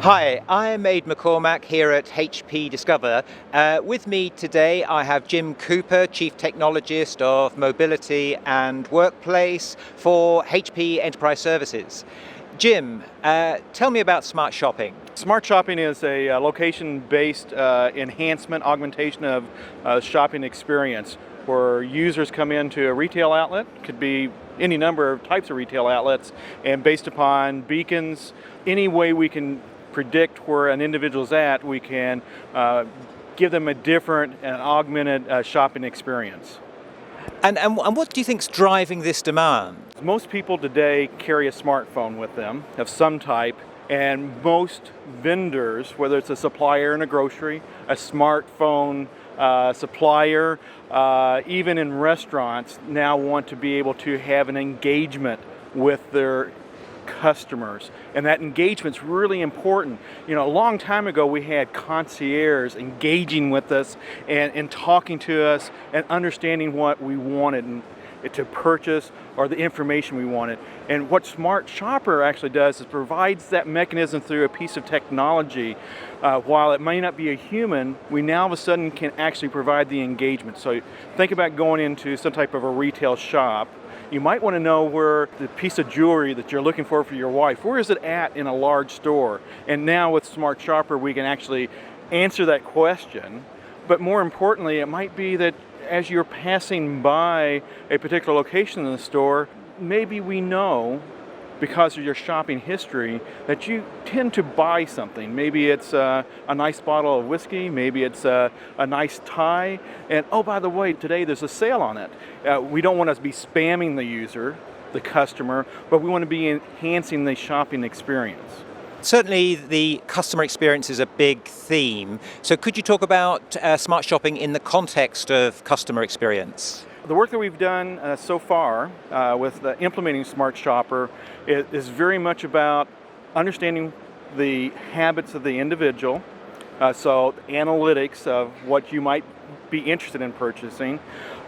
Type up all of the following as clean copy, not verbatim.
Hi, I'm Aid McCormack here at HP Discover. With me today I have Jim Cooper, Chief Technologist of Mobility and Workplace for HP Enterprise Services. Jim, tell me about smart shopping. Smart shopping is a location-based enhancement, augmentation of shopping experience where users come into a retail outlet, could be any number of types of retail outlets, and based upon beacons, any way we can predict where an individual's at, we can give them a different and augmented shopping experience. And what do you think's driving this demand? Most people today carry a smartphone with them of some type, and most vendors, whether it's a supplier in a grocery, a smartphone supplier, even in restaurants, now want to be able to have an engagement with their customers, and that engagement's really important. You know, a long time ago we had concierge engaging with us and talking to us and understanding what we wanted to purchase or the information we wanted. And what Smart Shopper actually does is provides that mechanism through a piece of technology. While it may not be a human, we now all of a sudden can actually provide the engagement. So think about going into some type of a retail shop. You might want to know where the piece of jewelry that you're looking for your wife, where is it at in a large store? And now with Smart Shopper, we can actually answer that question. But more importantly, it might be that as you're passing by a particular location in the store, maybe we know, because of your shopping history, that you tend to buy something. Maybe it's a nice bottle of whiskey, maybe it's a nice tie, and oh, by the way, today there's a sale on it. We don't want to be spamming the user, the customer, but we want to be enhancing the shopping experience. Certainly the customer experience is a big theme. So could you talk about smart shopping in the context of customer experience? The work that we've done so far with implementing Smart Shopper is very much about understanding the habits of the individual, so analytics of what you might be interested in purchasing,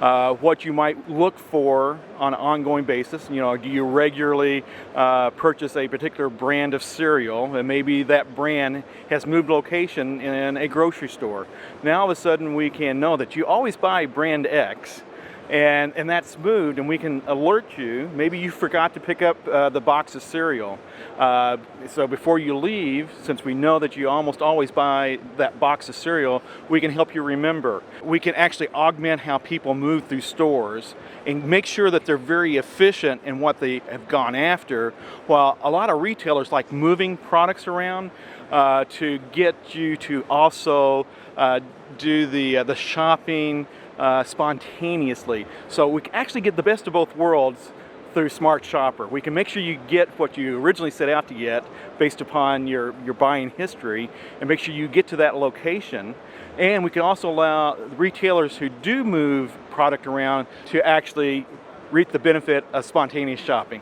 what you might look for on an ongoing basis. You know, do you regularly purchase a particular brand of cereal, and maybe that brand has moved location in a grocery store. Now all of a sudden we can know that you always buy brand X, and that's moved, and we can alert you. Maybe you forgot to pick up the box of cereal. So before you leave, since we know that you almost always buy that box of cereal, we can help you remember. We can actually augment how people move through stores and make sure that they're very efficient in what they have gone after, while a lot of retailers like moving products around to get you to also do the shopping spontaneously. So we can actually get the best of both worlds through Smart Shopper. We can make sure you get what you originally set out to get based upon your buying history, and make sure you get to that location. And we can also allow retailers who do move product around to actually reap the benefit of spontaneous shopping.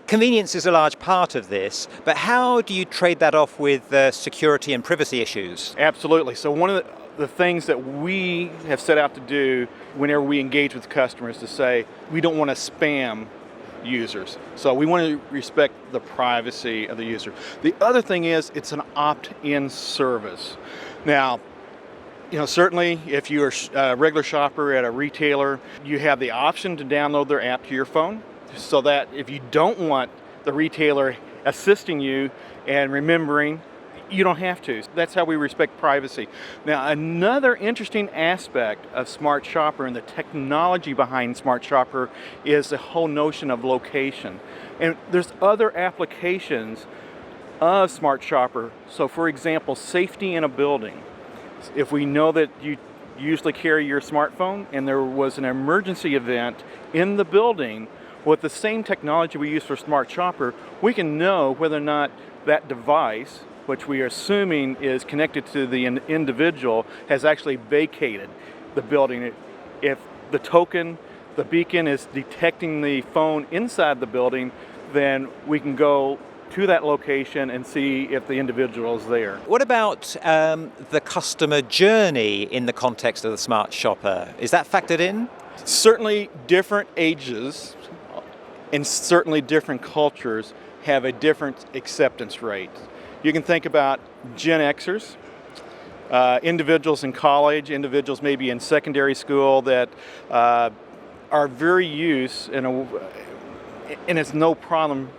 Convenience is a large part of this, but how do you trade that off with security and privacy issues? Absolutely. So one of the things that we have set out to do whenever we engage with customers to say we don't want to spam users. So we want to respect the privacy of the user. The other thing is it's an opt-in service. Now, you know, certainly if you're a regular shopper at a retailer, you have the option to download their app to your phone, so that if you don't want the retailer assisting you and remembering, you don't have to. That's how we respect privacy. Now, another interesting aspect of Smart Shopper and the technology behind Smart Shopper is the whole notion of location. And there's other applications of Smart Shopper. So for example, safety in a building. If we know that you usually carry your smartphone and there was an emergency event in the building, with the same technology we use for Smart Shopper, we can know whether or not that device, which we are assuming is connected to the individual, has actually vacated the building. If the token, the beacon is detecting the phone inside the building, then we can go to that location and see if the individual is there. What about the customer journey in the context of the Smart Shopper? Is that factored in? Certainly different ages and certainly different cultures have a different acceptance rate. You can think about Gen Xers, individuals in college, individuals maybe in secondary school that are very used and it's no problem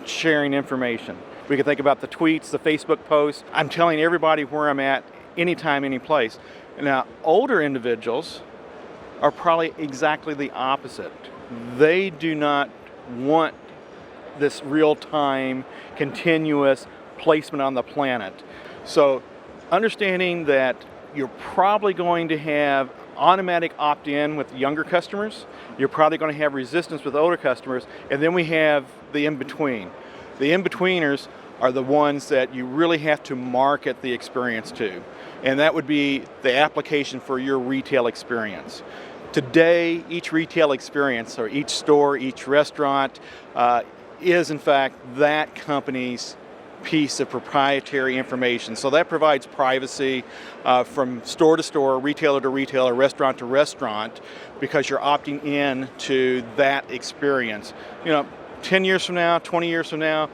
sharing information. We can think about the tweets, the Facebook posts. I'm telling everybody where I'm at, anytime, any place. Now, older individuals are probably exactly the opposite. They do not want this real-time, continuous placement on the planet. So understanding that you're probably going to have automatic opt-in with younger customers, you're probably going to have resistance with older customers, and then we have the in-between. The in-betweeners are the ones that you really have to market the experience to, and that would be the application for your retail experience. Today, each retail experience, or each store, each restaurant, is in fact that company's piece of proprietary information. So that provides privacy from store to store, retailer to retailer, restaurant to restaurant, because you're opting in to that experience. 10 years from now, 20 years from now,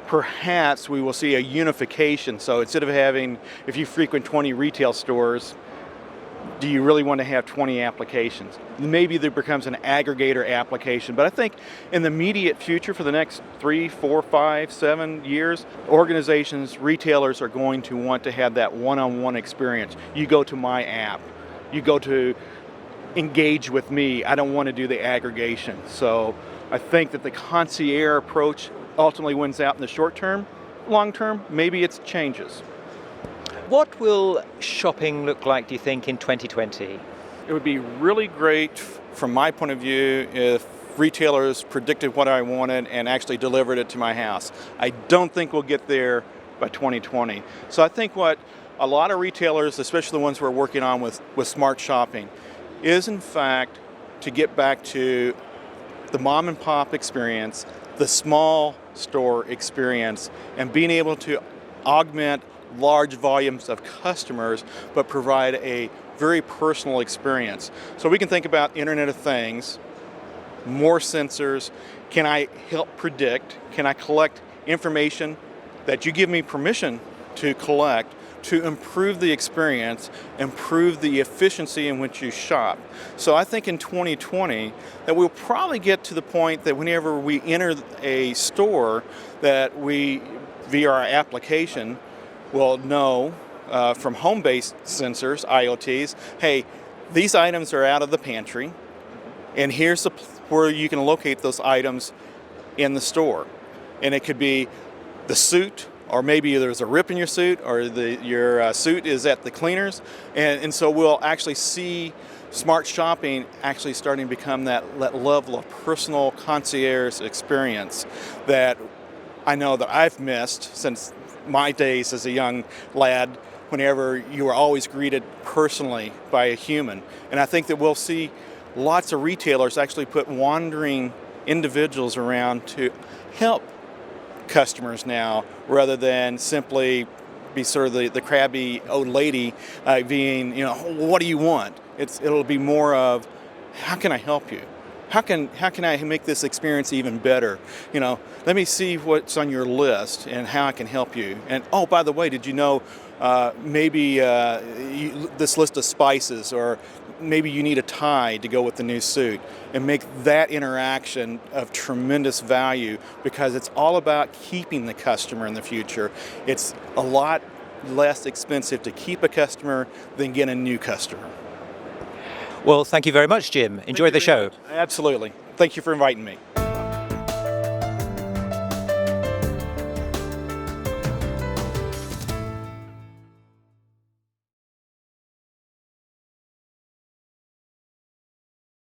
perhaps we will see a unification. So instead of having, if you frequent 20 retail stores, do you really want to have 20 applications? Maybe there becomes an aggregator application, but I think in the immediate future, for the next 3, 4, 5, 7 years, organizations, retailers are going to want to have that one-on-one experience. You go to my app, you go to engage with me. I don't want to do the aggregation. So I think that the concierge approach ultimately wins out in the short term. Long term, maybe it changes. What will shopping look like, do you think, in 2020? It would be really great, from my point of view, if retailers predicted what I wanted and actually delivered it to my house. I don't think we'll get there by 2020. So I think what a lot of retailers, especially the ones we're working on with smart shopping, is in fact to get back to the mom and pop experience, the small store experience, and being able to augment large volumes of customers, but provide a very personal experience. So we can think about Internet of Things, more sensors. Can I help predict? Can I collect information that you give me permission to collect to improve the experience, improve the efficiency in which you shop? So I think in 2020 that we'll probably get to the point that whenever we enter a store, that we, via our application, will know from home-based sensors, IoTs, hey, these items are out of the pantry, and here's where you can locate those items in the store. And it could be the suit, or maybe there's a rip in your suit, or your suit is at the cleaners, and so we'll actually see smart shopping actually starting to become that level of personal concierge experience that I know that I've missed since my days as a young lad, whenever you were always greeted personally by a human. And I think that we'll see lots of retailers actually put wandering individuals around to help customers now, rather than simply be sort of the crabby old lady being, what do you want? It'll be more of, how can I help you? How can I make this experience even better? Let me see what's on your list and how I can help you. And oh, by the way, did you know maybe this list of spices, or maybe you need a tie to go with the new suit, and make that interaction of tremendous value, because it's all about keeping the customer in the future. It's a lot less expensive to keep a customer than get a new customer. Well, thank you very much, Jim. Enjoy the show. Absolutely. Thank you for inviting me.